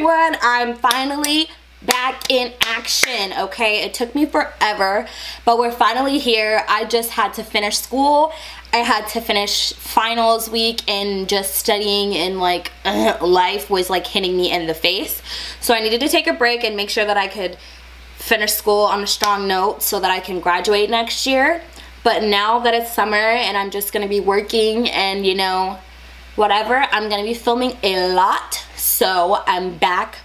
everyone, I'm finally back in action. Okay, it took me forever, but we're finally here. I just had to finish school. I had to finish finals week, and just studying and like life was like hitting me in the face. So I needed to take a break and make sure that I could finish school on a strong note so that I can graduate next year. But now that it's summer and I'm just gonna be working and, you know, whatever, I'm gonna be filming a lot. So I'm back,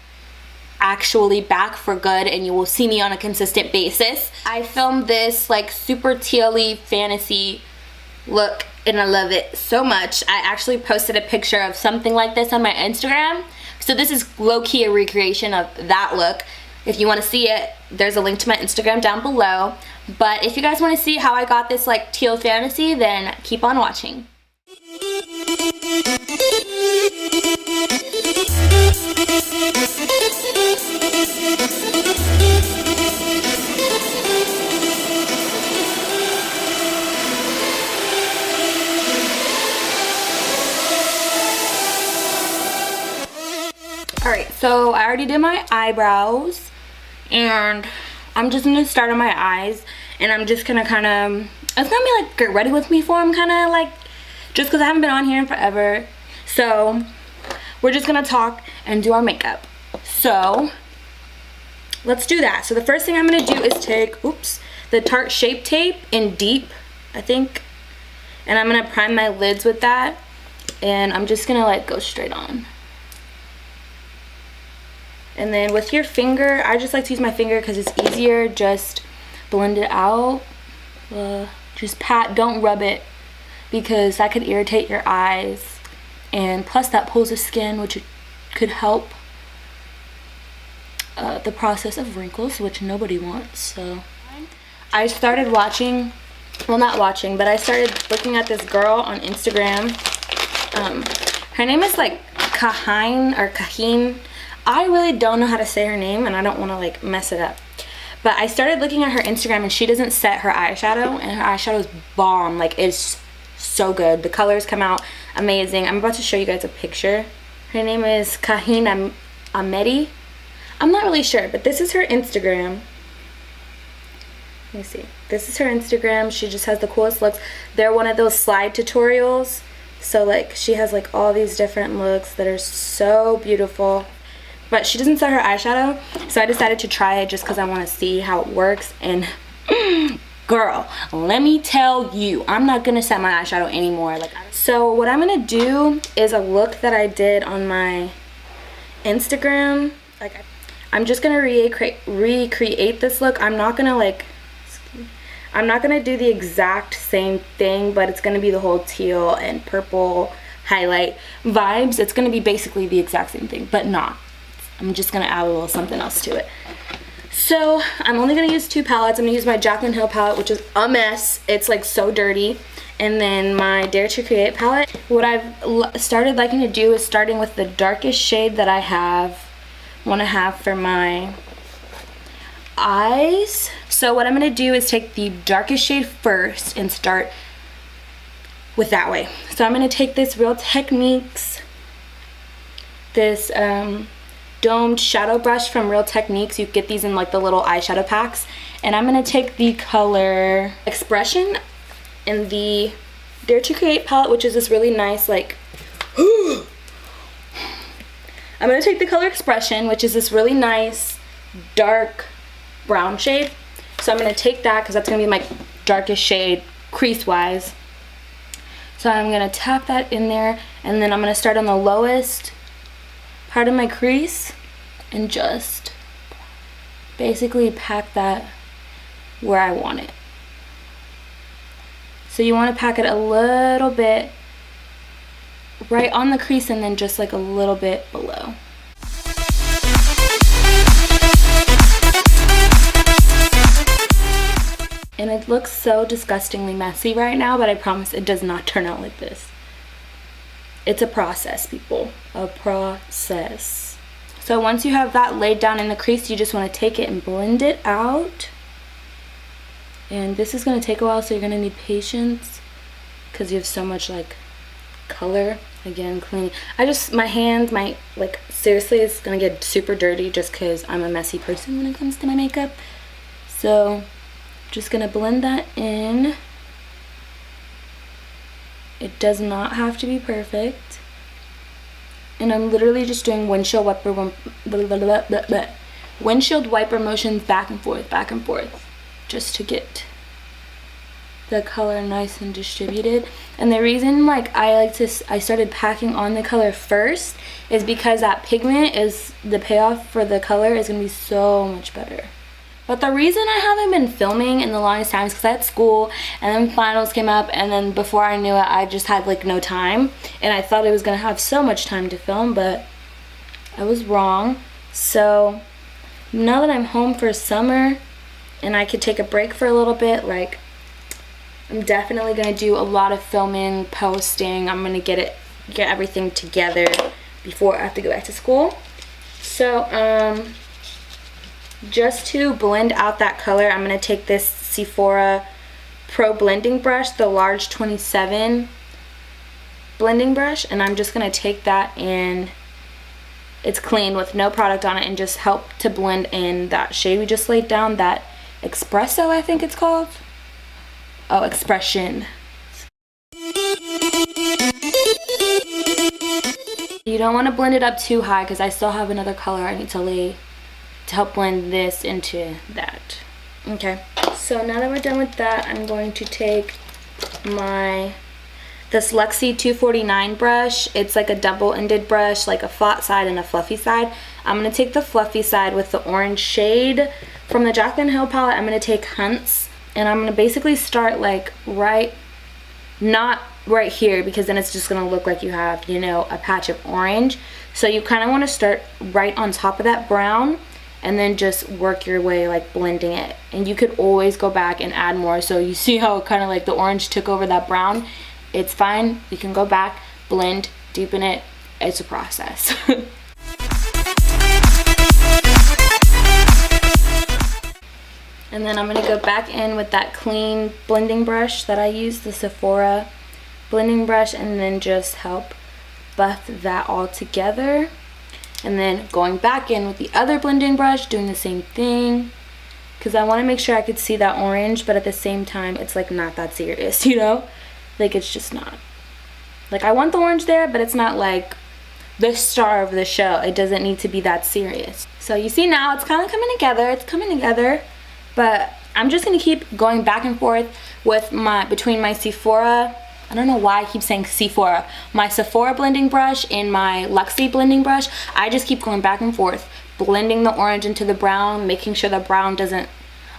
actually back for good, and you will see me on a consistent basis. I filmed this like super teal-y fantasy look and I love it so much. I actually posted a picture of something like this on my Instagram. So this is low-key a recreation of that look. If you want to see it, there's a link to my Instagram down below. But if you guys want to see how I got this like teal fantasy, then keep on watching. Alright, so I already did my eyebrows, and I'm just gonna start on my eyes, and I'm just gonna kind of, it's gonna be like get ready with me form, kind of like, just because I haven't been on here in forever. So we're just gonna talk and do our makeup. So let's do that. So the first thing I'm gonna do is take, the Tarte Shape Tape in Deep, I think, and I'm gonna prime my lids with that, and I'm just gonna like go straight on. And then with your finger, I just like to use my finger because it's easier. Just blend it out. Just pat, don't rub it, because that could irritate your eyes. And plus that pulls the skin, which could help the process of wrinkles, which nobody wants. So I started watching, well, not watching, but I started looking at this girl on Instagram. Her name is like Kahine. I really don't know how to say her name, and I don't want to like mess it up. But I started looking at her Instagram, and she doesn't set her eyeshadow, and her eyeshadow is bomb. Like, it's so good. The colors come out amazing. I'm about to show you guys a picture. Her name is Kahine Amedi. I'm not really sure, but this is her Instagram. Let me see. This is her Instagram. She just has the coolest looks. They're one of those slide tutorials. So like, she has like all these different looks that are so beautiful. But she doesn't set her eyeshadow, so I decided to try it just because I want to see how it works. And girl, let me tell you, I'm not gonna set my eyeshadow anymore. So what I'm gonna do is a look that I did on my Instagram. Like, I'm just gonna recreate this look. I'm not gonna do the exact same thing, but it's gonna be the whole teal and purple highlight vibes. It's gonna be basically the exact same thing, but not. I'm just gonna add a little something else to it. So I'm only gonna use two palettes. I'm gonna use my Jaclyn Hill palette, which is a mess. It's like so dirty. And then my Dare to Create palette. What I've started liking to do is starting with the darkest shade that I want to have for my eyes. So what I'm gonna do is take the darkest shade first and start with that way. So I'm gonna take this Real Techniques, this domed shadow brush from Real Techniques. You get these in like the little eyeshadow packs. And I'm going to take the color Expression in the Dare to Create palette, which is this really nice like I'm going to take the color Expression, which is this really nice dark brown shade. So I'm going to take that because that's going to be my darkest shade crease wise. So I'm going to tap that in there, and then I'm going to start on the lowest part of my crease and just basically pack that where I want it. So you want to pack it a little bit right on the crease, and then just like a little bit below. And it looks so disgustingly messy right now, but I promise it does not turn out like this. It's a process, people. A process. So once you have that laid down in the crease, you just want to take it and blend it out. And this is going to take a while, so you're going to need patience because you have so much like color. Again, clean. My hands, like, seriously, it's gonna get super dirty just because I'm a messy person when it comes to my makeup. So, just gonna blend that in. It does not have to be perfect. And I'm literally just doing windshield wiper motions back and forth, just to get the color nice and distributed. And the reason I started packing on the color first is because that pigment is, the payoff for the color is gonna be so much better. But the reason I haven't been filming in the longest time is because I had school, and then finals came up, and then before I knew it, I just had like no time, and I thought I was gonna have so much time to film, but I was wrong. So now that I'm home for summer and I could take a break for a little bit, like, I'm definitely gonna do a lot of filming, posting. I'm gonna get everything together before I have to go back to school. So just to blend out that color, I'm gonna take this Sephora Pro blending brush, the large 27 blending brush, and I'm just gonna take that in. It's clean with no product on it, and just help to blend in that shade we just laid down, that Espresso, I think it's called. Oh, Expression. You don't want to blend it up too high because I still have another color I need to lay to help blend this into that. Okay, so now that we're done with that, I'm going to take this Luxie 249 brush. It's like a double-ended brush, like a flat side and a fluffy side. I'm going to take the fluffy side with the orange shade from the Jaclyn Hill palette. I'm going to take Hunts, and I'm going to basically start like not right here, because then it's just going to look like you have, you know, a patch of orange. So you kind of want to start right on top of that brown, and then just work your way, like blending it. And you could always go back and add more. So you see how kind of like the orange took over that brown? It's fine. You can go back, blend, deepen it. It's a process. And then I'm going to go back in with that clean blending brush that I used, the Sephora blending brush, and then just help buff that all together. And then going back in with the other blending brush, doing the same thing, because I want to make sure I could see that orange, but at the same time, it's like not that serious, you know? Like, it's just not. Like, I want the orange there, but it's not like the star of the show. It doesn't need to be that serious. So you see now, it's kind of coming together. It's coming together. But I'm just going to keep going back and forth with between my Sephora, I don't know why I keep saying Sephora, my Sephora blending brush and my Luxie blending brush. I just keep going back and forth, blending the orange into the brown, making sure the brown doesn't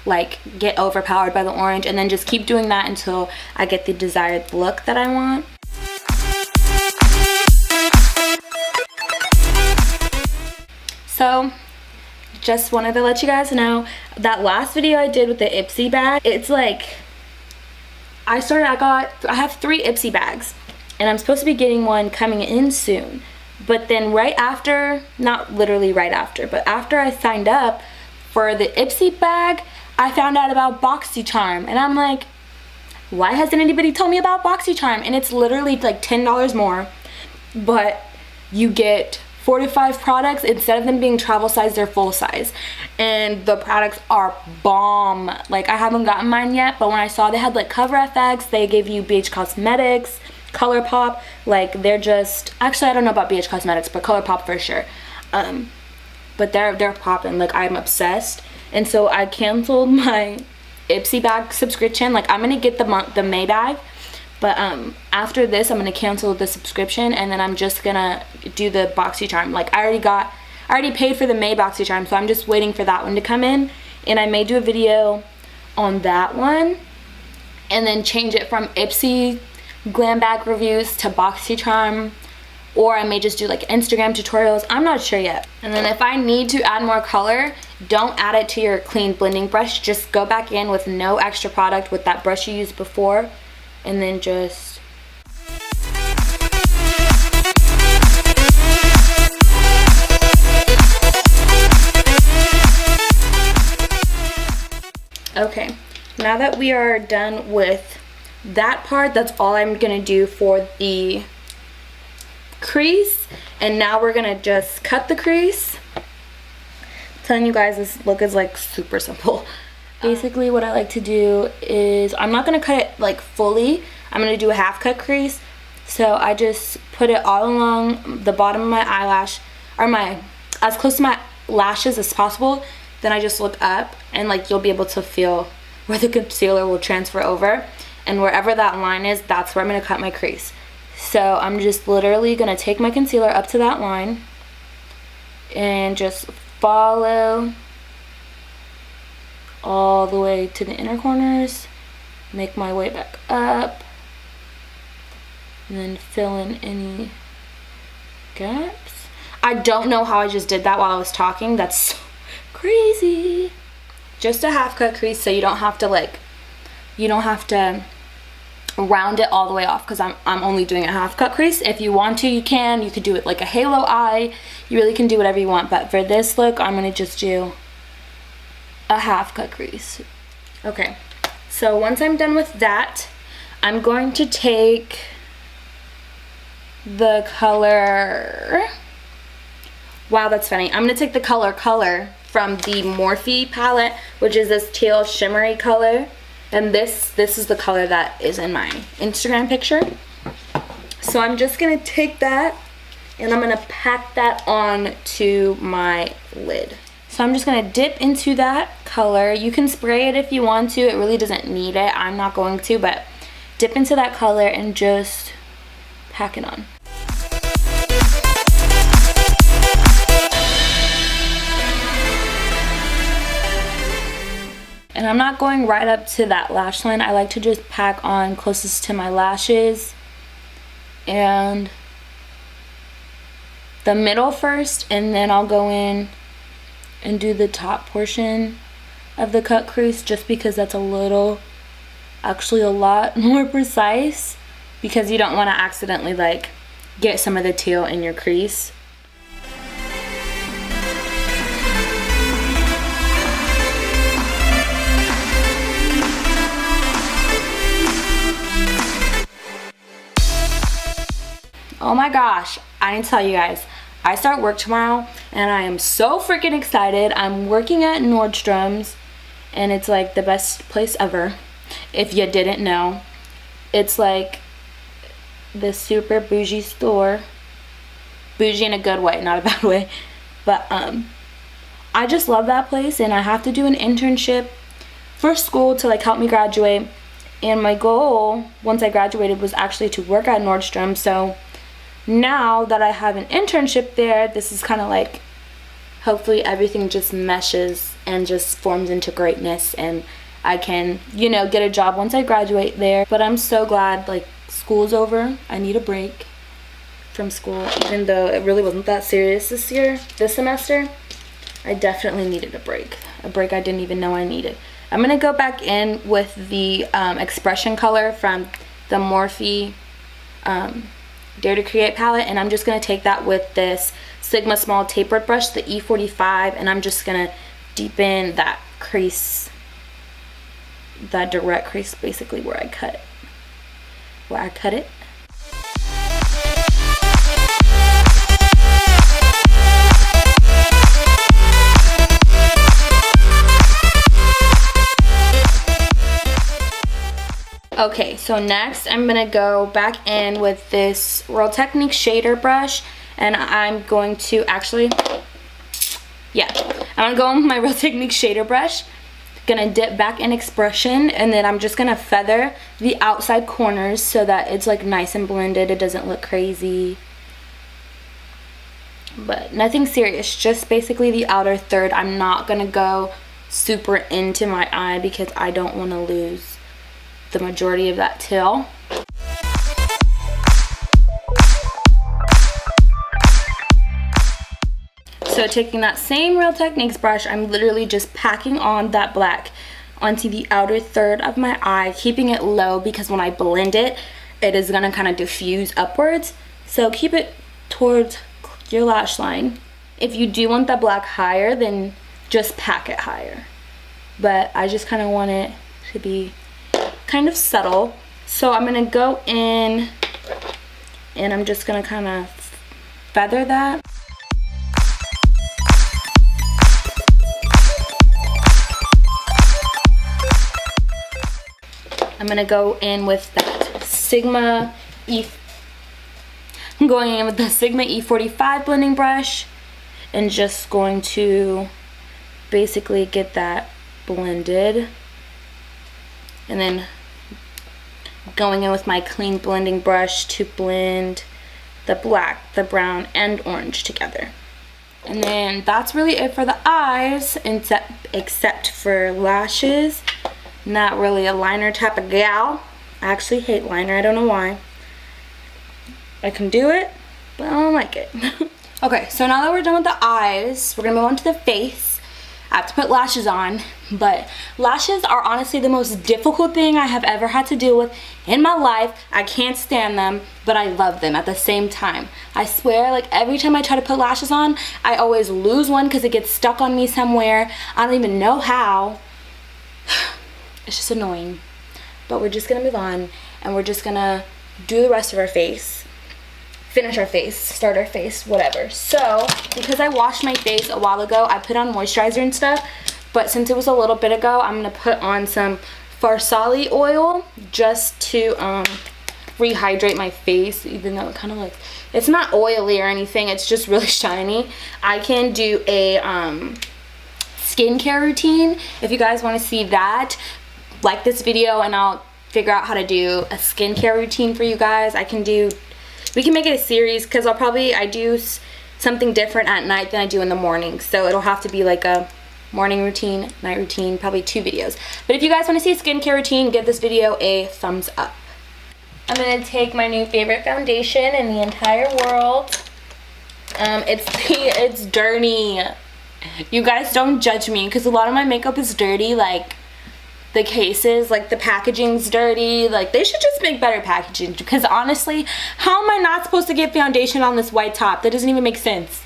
like get overpowered by the orange, and then just keep doing that until I get the desired look that I want. So just wanted to let you guys know that last video I did with the Ipsy bag, it's like I have 3 Ipsy bags, and I'm supposed to be getting one coming in soon. But then right after, not literally right after, but after I signed up for the Ipsy bag, I found out about BoxyCharm, and I'm like, why hasn't anybody told me about BoxyCharm? And it's literally like $10 more, but you get 4 to 5 products. Instead of them being travel size, they're full size, and the products are bomb. Like, I haven't gotten mine yet, but when I saw they had like Cover FX, they gave you BH Cosmetics, ColourPop, like they're just, actually I don't know about BH Cosmetics, but ColourPop for sure. But they're popping. Like, I'm obsessed. And so I canceled my Ipsy bag subscription. Like, I'm gonna get the May bag, but after this I'm gonna cancel the subscription, and then I'm just gonna do the BoxyCharm. Like, I already paid for the May BoxyCharm, so I'm just waiting for that one to come in, and I may do a video on that one and then change it from Ipsy glam bag reviews to BoxyCharm, or I may just do like Instagram tutorials. I'm not sure yet. And then if I need to add more color, don't add it to your clean blending brush. Just go back in with no extra product with that brush you used before, and then just okay, now that we are done with that part, that's all I'm gonna do for the crease, and now we're gonna just cut the crease. I'm telling you guys, this look is like super simple. Basically what I like to do is, I'm not gonna cut it like fully, I'm gonna do a half cut crease. So I just put it all along the bottom of my eyelash, or as close to my lashes as possible. Then I just look up, and like you'll be able to feel where the concealer will transfer over, and wherever that line is, that's where I'm gonna cut my crease. So I'm just literally gonna take my concealer up to that line and just follow all the way to the inner corners, make my way back up, and then fill in any gaps. I don't know how I just did that while I was talking. That's so crazy. Just a half cut crease, so you don't have to round it all the way off, because I'm only doing a half cut crease. If you want to, you could do it like a halo eye. You really can do whatever you want, but for this look, I'm gonna just do a half cut crease. Okay, so once I'm done with that, I'm going to take the color, wow, that's funny, I'm gonna take the color from the Morphe palette, which is this teal shimmery color, and this is the color that is in my Instagram picture. So I'm just gonna take that and I'm gonna pack that on to my lid. So I'm just gonna dip into that color. You can spray it if you want to, it really doesn't need it. I'm not going to, but dip into that color and just pack it on. And I'm not going right up to that lash line. I like to just pack on closest to my lashes and the middle first, and then I'll go in and do the top portion of the cut crease, just because that's actually a lot more precise, because you don't want to accidentally like get some of the teal in your crease. Oh my gosh, I didn't tell you guys, I start work tomorrow and I am so freaking excited. I'm working at Nordstrom's and it's like the best place ever. If you didn't know, it's like the super bougie store. Bougie in a good way, not a bad way. But I just love that place, and I have to do an internship for school to like help me graduate. And my goal once I graduated was actually to work at Nordstrom. So now that I have an internship there, this is kind of like, hopefully everything just meshes and just forms into greatness, and I can, you know, get a job once I graduate there. But I'm so glad like school's over. I need a break from school, even though it really wasn't that serious this semester. I definitely needed a break I didn't even know I needed. I'm gonna go back in with the expression color from the Morphe Dare to Create palette, and I'm just going to take that with this Sigma Small tapered brush, the E45, and I'm just going to deepen that crease, that direct crease, basically where I cut it. Okay, so next I'm gonna go back in with this Real Technique shader brush, and I'm going to I'm gonna go in with my Real Technique shader brush, gonna dip back in expression, and then I'm just gonna feather the outside corners so that it's like nice and blended. It doesn't look crazy, but nothing serious, just basically the outer third. I'm not gonna go super into my eye because I don't want to lose the majority of that teal. So taking that same Real Techniques brush, I'm literally just packing on that black onto the outer third of my eye, keeping it low because when I blend it, it is gonna kind of diffuse upwards. So keep it towards your lash line. If you do want that black higher, then just pack it higher. But I just kind of want it to be kind of subtle. So I'm gonna go in and I'm just gonna kind of feather that. I'm gonna go in with that Sigma E. I'm going in with the Sigma E45 blending brush and just going to basically get that blended, and then going in with my clean blending brush to blend the black, the brown, and orange together. And then that's really it for the eyes, except for lashes. Not really a liner type of gal. I actually hate liner. I don't know why. I can do it, but I don't like it. Okay, so now that we're done with the eyes, we're gonna move on to the face. I have to put lashes on, but lashes are honestly the most difficult thing I have ever had to deal with in my life. I can't stand them, but I love them at the same time. I swear, like every time I try to put lashes on, I always lose one because it gets stuck on me somewhere. I don't even know how. It's just annoying. But we're just gonna move on, and we're just gonna do the rest of our face. Finish our face, start our face, whatever. So, because I washed my face a while ago, I put on moisturizer and stuff. But since it was a little bit ago, I'm gonna put on some Farsali oil just to rehydrate my face, even though it kind of like, it's not oily or anything, it's just really shiny. I can do a skincare routine. If you guys want to see that, like this video and I'll figure out how to do a skincare routine for you guys. We can make it a series, because I do something different at night than I do in the morning. So it'll have to be like a morning routine, night routine, probably 2 videos. But if you guys want to see a skincare routine, give this video a thumbs up. I'm going to take my new favorite foundation in the entire world. It's dirty. You guys don't judge me, because a lot of my makeup is dirty, like the cases, like the packaging's dirty. Like they should just make better packaging, because honestly, how am I not supposed to get foundation on this white top? That doesn't even make sense.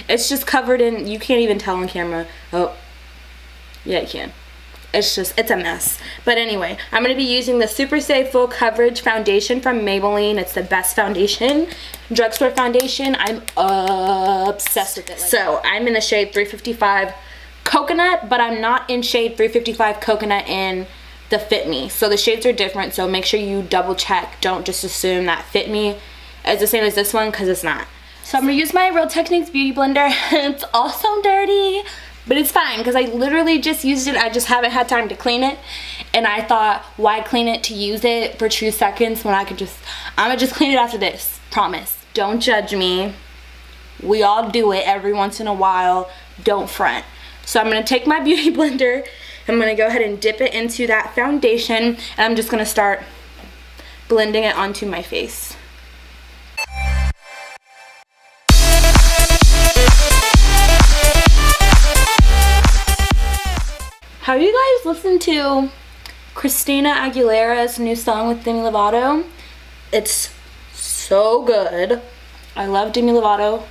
It's just covered in, you can't even tell on camera. Oh, yeah, you can. It's a mess. But anyway, I'm going to be using the Super Stay Full Coverage Foundation from Maybelline. It's the best foundation, drugstore foundation. I'm obsessed with it. So I'm in the shade 355 Coconut, but I'm not in shade 355 Coconut in the Fit Me. So the shades are different, so make sure you double check. Don't just assume that Fit Me is the same as this one, because it's not. So I'm going to use my Real Techniques Beauty Blender. It's also dirty, but it's fine, because I literally just used it. I just haven't had time to clean it, and I thought, why clean it to use it for 2 seconds when I'm going to just clean it after this. Promise. Don't judge me. We all do it every once in a while. Don't front. So I'm going to take my beauty blender, I'm going to go ahead and dip it into that foundation, and I'm just going to start blending it onto my face. Have you guys listened to Christina Aguilera's new song with Demi Lovato? It's so good. I love Demi Lovato,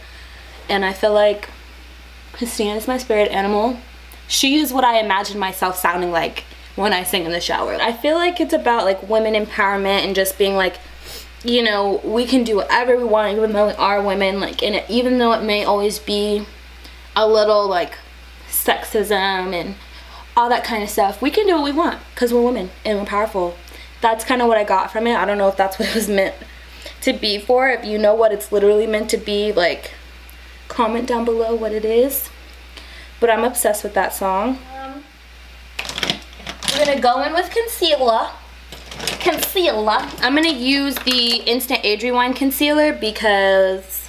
and I feel like Christina is my spirit animal. She is what I imagine myself sounding like when I sing in the shower. I feel like it's about like women empowerment and just being like, you know, we can do whatever we want even though we are women. Like, and even though it may always be a little like sexism and all that kind of stuff, we can do what we want because we're women and we're powerful. That's kind of what I got from it. I don't know if that's what it was meant to be for. If you know what it's literally meant to be, like, comment down below what it is. But I'm obsessed with that song. We're gonna go in with concealer. I'm gonna use the Instant Age Rewind concealer because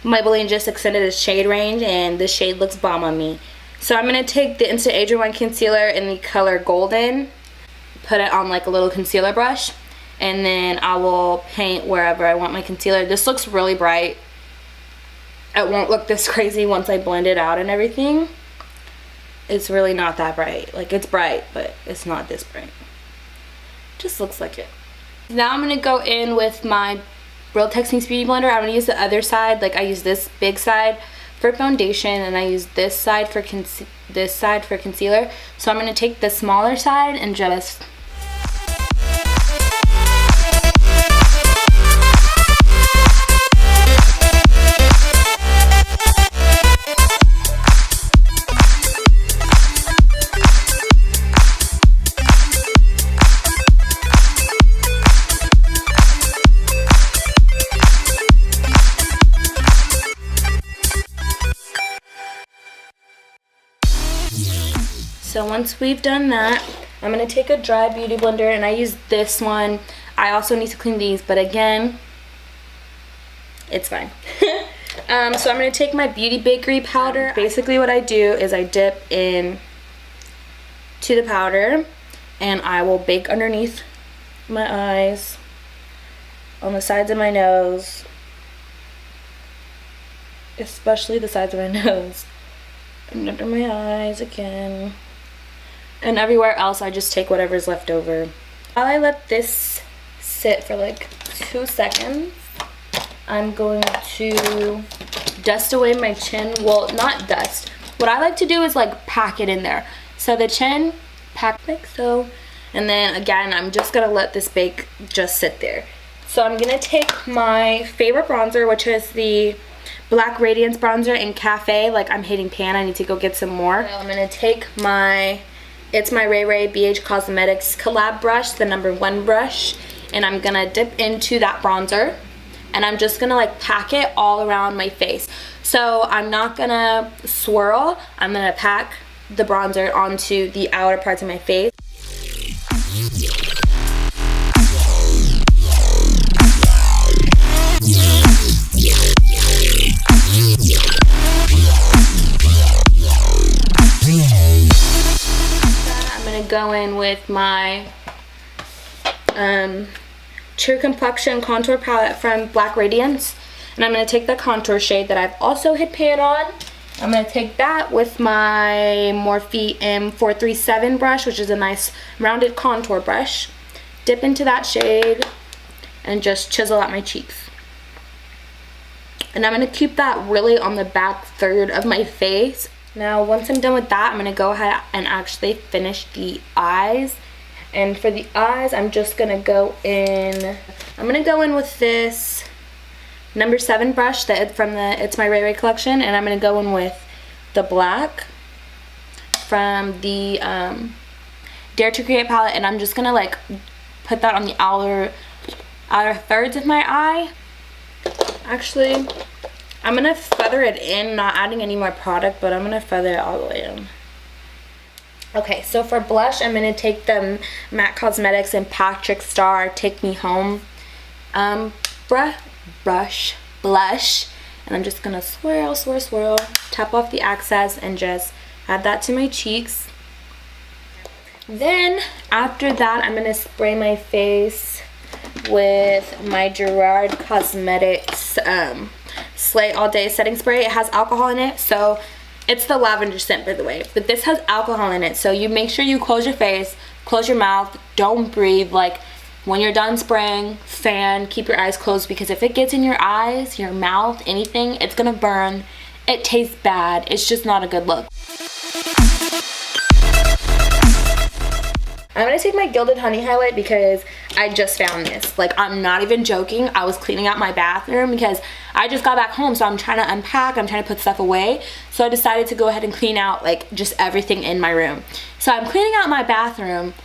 Maybelline just extended its shade range and this shade looks bomb on me. So I'm gonna take the Instant Age Rewind concealer in the color Golden, put it on like a little concealer brush, and then I will paint wherever I want my concealer. This looks really bright. It won't look this crazy once I blend it out and everything. It's really not that bright. Like, it's bright, but it's not this bright. Just looks like it. Now I'm gonna go in with my Real Techniques Beauty Blender. I'm gonna use the other side. Like, I use this big side for foundation and I use this side for concealer. So I'm gonna take the smaller side and just So once we've done that, I'm going to take a dry beauty blender, and I use this one. I also need to clean these, but again, it's fine. So I'm going to take my Beauty Bakery powder. Basically what I do is I dip in to the powder, and I will bake underneath my eyes, on the sides of my nose, especially the sides of my nose, and under my eyes again, and everywhere else I just take whatever's left over. While I let this sit for like 2 seconds, I'm going to dust away my chin. Well, not dust. What I like to do is like pack it in there. So the chin, pack like so, and then again I'm just gonna let this bake just sit there. So I'm gonna take my favorite bronzer, which is the Black Radiance bronzer in Cafe. Like, I'm hitting pan, I need to go get some more. So I'm gonna take my, it's my Ray Ray BH Cosmetics collab brush, the #1 brush, and I'm gonna dip into that bronzer, and I'm just gonna like pack it all around my face. So I'm not gonna swirl, I'm gonna pack the bronzer onto the outer parts of my face. I'm gonna go in with my True Complexion contour palette from Black Radiance, and I'm going to take the contour shade that I've also hit pan on. I'm going to take that with my Morphe M437 brush, which is a nice rounded contour brush, dip into that shade, and just chisel out my cheeks. And I'm going to keep that really on the back third of my face. Now once I'm done with that, I'm going to go ahead and actually finish the eyes. And for the eyes, I'm just gonna go in. I'm gonna go in with this #7 brush that from the It's My Ray Ray collection, and I'm gonna go in with the black from the Dare to Create palette, and I'm just gonna like put that on the outer thirds of my eye. Actually, I'm gonna feather it in, not adding any more product, but I'm gonna feather it all the way in. Okay, so for blush, I'm going to take the MAC Cosmetics and Patrick Star Take Me Home blush, and I'm just going to swirl, swirl, swirl, tap off the excess, and just add that to my cheeks. Then, after that, I'm going to spray my face with my Gerard Cosmetics Slay All Day Setting Spray. It has alcohol in it, so it's the lavender scent, by the way, but this has alcohol in it, so you make sure you close your face, close your mouth, don't breathe. Like, when you're done spraying, fan, keep your eyes closed, because if it gets in your eyes, your mouth, anything, it's gonna burn. It tastes bad. It's just not a good look. I'm gonna take my Gilded Honey highlight because I just found this. Like, I'm not even joking. I was cleaning out my bathroom because I just got back home, so I'm trying to unpack, I'm trying to put stuff away. So I decided to go ahead and clean out like just everything in my room. So I'm cleaning out my bathroom,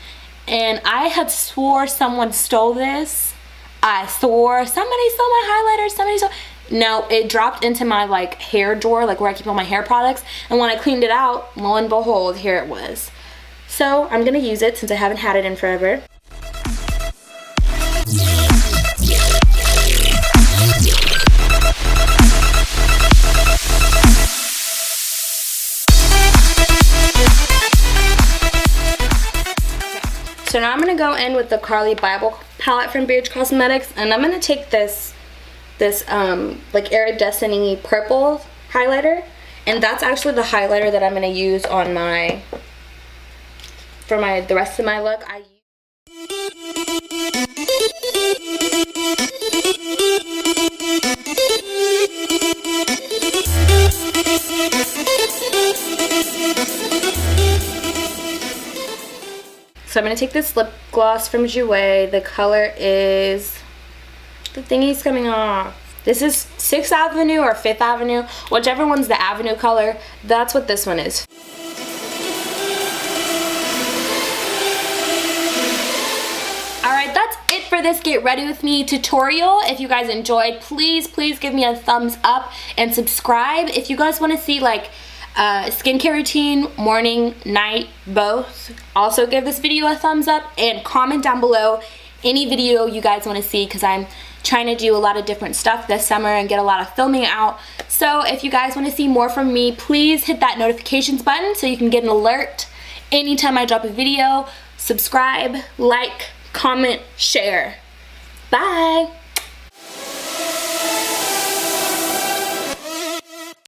and I had swore someone stole this. I swore somebody stole my highlighter, somebody stole. No, it dropped into my like hair drawer, like where I keep all my hair products. And when I cleaned it out, lo and behold, here it was. So I'm gonna use it since I haven't had it in forever. So now I'm gonna go in with the Carly Bible palette from BH Cosmetics, and I'm gonna take this like iridescent purple highlighter, and that's actually the highlighter that I'm gonna use on my the rest of my look. So I'm going to take this lip gloss from Jouer. The color is, the thingy's coming off. This is 6th Avenue or 5th Avenue, whichever one's the Avenue color. That's what this one is. Alright, that's it for this Get Ready With Me tutorial. If you guys enjoyed, please give me a thumbs up and subscribe. If you guys want to see like skincare routine, morning, night, both. Also give this video a thumbs up and comment down below any video you guys want to see, because I'm trying to do a lot of different stuff this summer and get a lot of filming out. So if you guys want to see more from me, please hit that notifications button so you can get an alert anytime I drop a video. Subscribe, like, comment, share. Bye!